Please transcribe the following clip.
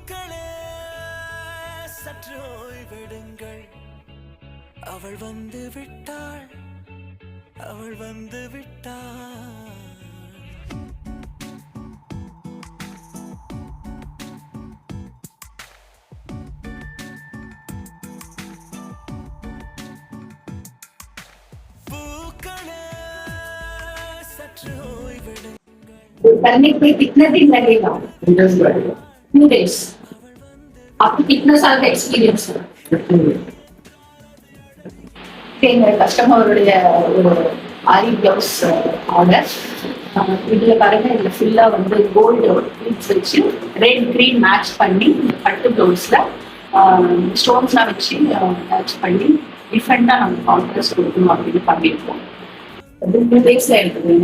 பூக்களே சற்று ஓய்வெடுங்கள், அவள் வந்து விட்டாள், அவள் வந்து விட்டாள். பூக்களே சற்று ஓய்வெடுங்கள். करने कोई कितना दिन लगेगा? 2 days. आपको कितना साल का एक्सपीरियंस है? எங்க கஸ்டமருடைய ஒரு ஆரி பிளவுஸ் ஆர்டர். இதுல பாருங்க, இதுல ஃபுல்லா வந்து கோல்டு பீட்ஸ் வச்சு ரெட் கிரீன் மேட்ச் பண்ணி பட்டு பிளவுஸ்ல ஸ்டோன்ஸ்லாம் வச்சு மேட்ச் பண்ணி டிஃப்ரெண்டா நம்ம கான்ட்ராஸ்ட் கொடுக்கணும் அப்படின்னு பண்ணியிருக்கோம். 2 daysல இருக்குது.